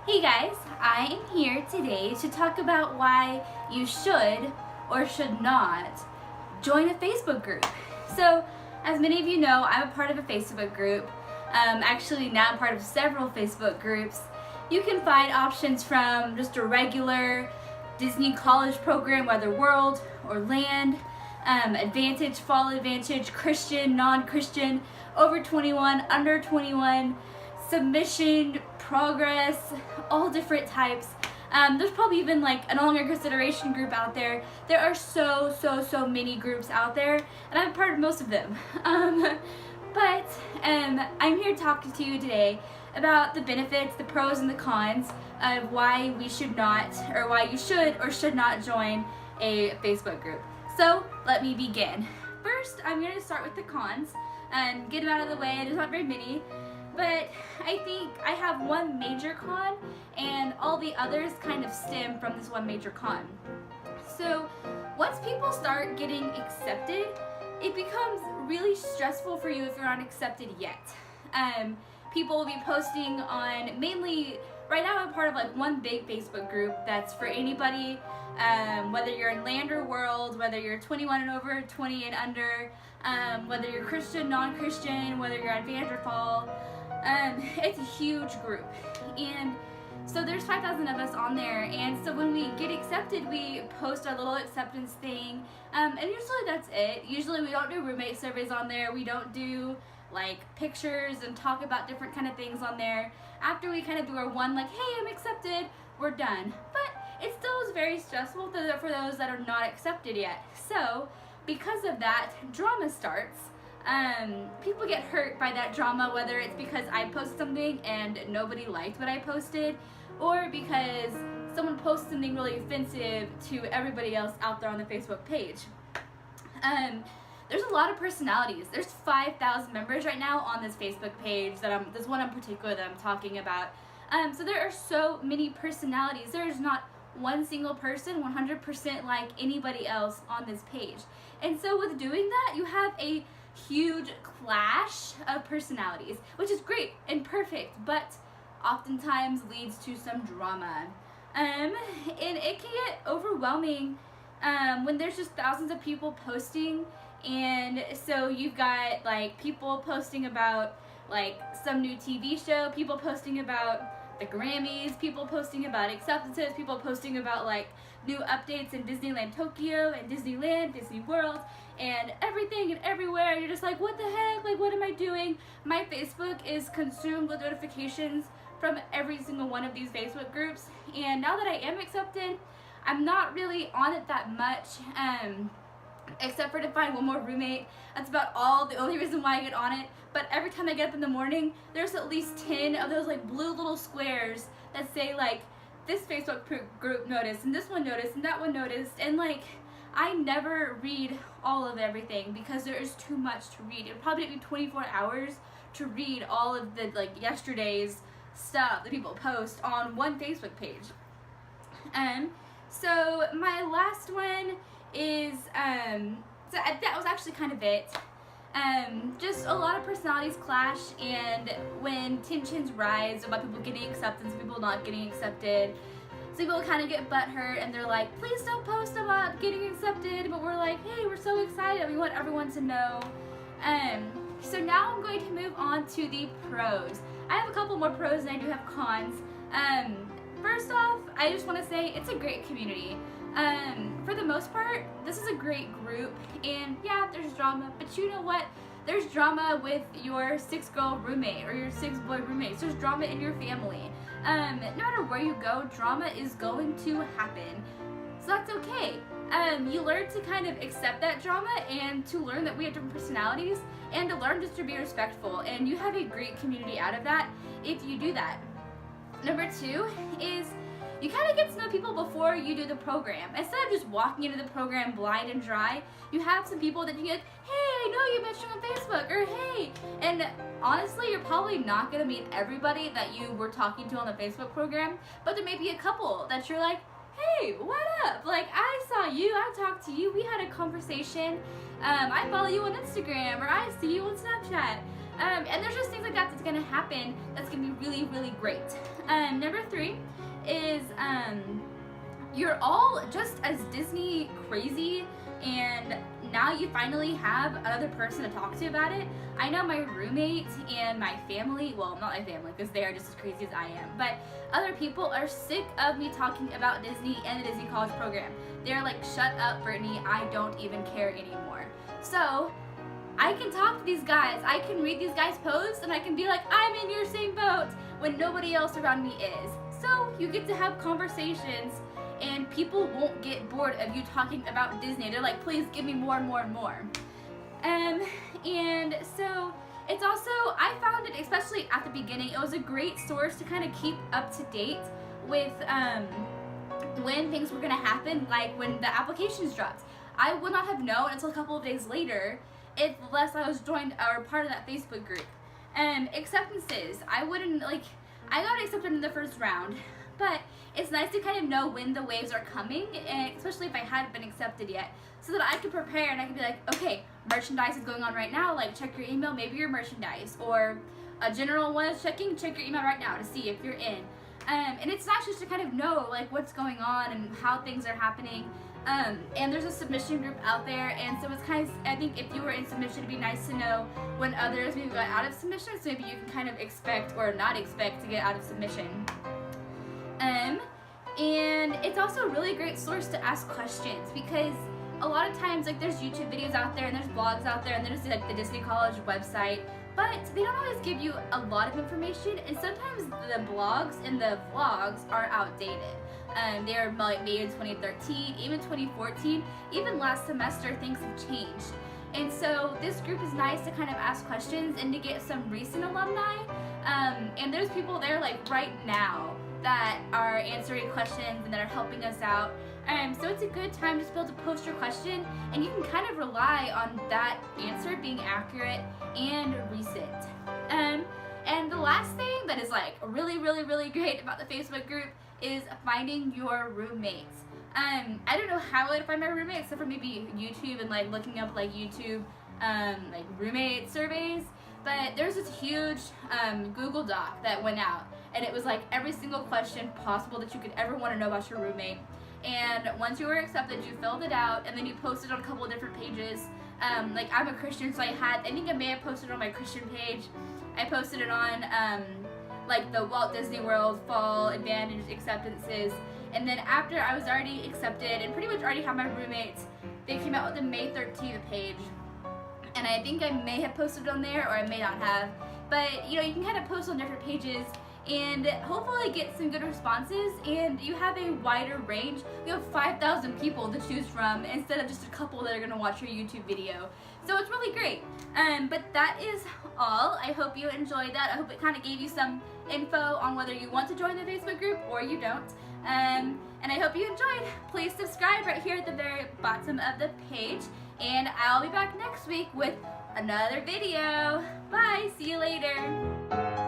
Hey guys, I am here today to talk about why you should or should not join a Facebook group. So, as many of you know, I'm a part of a Facebook group. Actually, now I'm part of several Facebook groups. You can find options from just a regular Disney college program, whether World or Land, Advantage, Fall Advantage, Christian, non-Christian, over 21, under 21, submission, progress, all different types. There's probably even like an longer consideration group out there. There are so many groups out there, and I'm part of most of them. But I'm here talking to you today about the benefits, the pros and the cons of why we should not, or why you should or should not join a Facebook group. So let me begin. First, I'm going to start with the cons and get them out of the way. There's not very many. But I think I have one major con, and all the others kind of stem from this one major con. So once people start getting accepted, it becomes really stressful for you if you're not accepted yet. People will be posting on, mainly, right now I'm part of like one big Facebook group that's for anybody, whether you're in Land or World, whether you're 21 and over, 20 and under, whether you're Christian, non-Christian, whether you're Advantage or Fall. It's a huge group, and so there's 5,000 of us on there, and so when we get accepted, we post our little acceptance thing, and usually that's it. Usually we don't do roommate surveys on there, we don't do like pictures and talk about different kind of things on there. After we kind of do our one like, hey, I'm accepted, we're done. But it still is very stressful for those that are not accepted yet. So because of that, drama starts. People get hurt by that drama, whether it's because I posted something and nobody liked what I posted, or because someone posts something really offensive to everybody else out there on the Facebook page. There's a lot of personalities. There's 5,000 members right now on this Facebook page there's one in particular that I'm talking about. So there are so many personalities. There's not one single person 100% like anybody else on this page. And so with doing that, you have a huge clash of personalities, which is great and perfect, but oftentimes leads to some drama. And it can get overwhelming when there's just thousands of people posting, and so you've got like people posting about like some new TV show, people posting about the Grammys, people posting about acceptances, people posting about like new updates in Disneyland Tokyo and Disneyland, Disney World, and everything and everywhere. You're just like, what the heck? Like, what am I doing? My Facebook is consumed with notifications from every single one of these Facebook groups, and now that I am accepted, I'm not really on it that much, except for to find one more roommate. That's about the only reason why I get on it. But every time I get up in the morning, there's at least 10 of those like blue little squares that say like, this Facebook group noticed, and this one noticed, and that one noticed, and like, I never read all of everything because there is too much to read. It would probably take me 24 hours to read all of the like yesterday's stuff that people post on one Facebook page. So my last one is, so that was actually kind of it. Just a lot of personalities clash, and when tensions rise about people getting acceptance, people not getting accepted, so people kind of get butthurt and they're like, please don't post about getting accepted, but we're like, hey, we're so excited, we want everyone to know. So now I'm going to move on to the pros. I have a couple more pros than I do have cons. First off, I just want to say it's a great community. For the most part, this is a great group, and yeah, there's drama, but you know what? There's drama with your 6-girl roommate or your 6-boy roommates. There's drama in your family. No matter where you go, drama is going to happen. So that's okay. You learn to kind of accept that drama, and to learn that we have different personalities, and to learn just to be respectful, and you have a great community out of that if you do that. Number 2 is you kind of get to know people before you do the program. Instead of just walking into the program blind and dry, you have some people that you get, hey, I know you mentioned on Facebook, or hey. And honestly, you're probably not going to meet everybody that you were talking to on the Facebook program, but there may be a couple that you're like, hey, what up? Like, I saw you, I talked to you, we had a conversation, I follow you on Instagram, or I see you on Snapchat. And there's just things like that that's gonna happen that's gonna be really, really great. Number 3 is you're all just as Disney crazy, and now you finally have another person to talk to about it. I know my roommate and my family, well, not my family because they are just as crazy as I am, but other people are sick of me talking about Disney and the Disney College program. They're like, shut up, Brittany, I don't even care anymore. So I can talk to these guys, I can read these guys' posts, and I can be like, I'm in your same boat, when nobody else around me is. So you get to have conversations, and people won't get bored of you talking about Disney. They're like, please give me more and more and more. And so it's also, I found it, especially at the beginning, it was a great source to kind of keep up to date with when things were gonna happen, like when the applications dropped. I would not have known until a couple of days later, unless I was joined or part of that Facebook group. Acceptances, I got accepted in the first round, but it's nice to kind of know when the waves are coming, and especially if I hadn't been accepted yet, so that I could prepare and I could be like, okay, merchandise is going on right now, like check your email, maybe your merchandise, or a general one is checking, check your email right now to see if you're in. And it's nice just to kind of know like what's going on and how things are happening. And there's a submission group out there, and so it's kind of, I think if you were in submission, it'd be nice to know when others maybe got out of submission, so maybe you can kind of expect or not expect to get out of submission. And it's also a really great source to ask questions, because a lot of times, like, there's YouTube videos out there and there's blogs out there and there's like the Disney College website, but they don't always give you a lot of information, and sometimes the blogs and the vlogs are outdated. They're made in 2013, even 2014, even last semester things have changed. And so this group is nice to kind of ask questions and to get some recent alumni. And there's people there like right now that are answering questions and that are helping us out. So it's a good time just to be able to post your question, and you can kind of rely on that answer being accurate and recent. And the last thing that is like really, really, really great about the Facebook group is finding your roommates. I don't know how I would find my roommate except for maybe YouTube and like looking up like YouTube like roommate surveys. But there's this huge Google Doc that went out, and it was like every single question possible that you could ever want to know about your roommate. And once you were accepted, you filled it out, and then you posted on a couple of different pages. Like I'm a Christian, so I think I may have posted on my Christian page. I posted it on like the Walt Disney World Fall Advantage acceptances. And then after I was already accepted and pretty much already had my roommates, they came out with the May 13th page. And I think I may have posted on there, or I may not have. But you know, you can kind of post on different pages and hopefully get some good responses, and you have a wider range. You have 5,000 people to choose from instead of just a couple that are gonna watch your YouTube video. So it's really great. But that is all. I hope you enjoyed that. I hope it kind of gave you some info on whether you want to join the Facebook group or you don't. And I hope you enjoyed. Please subscribe right here at the very bottom of the page, and I'll be back next week with another video. Bye, see you later.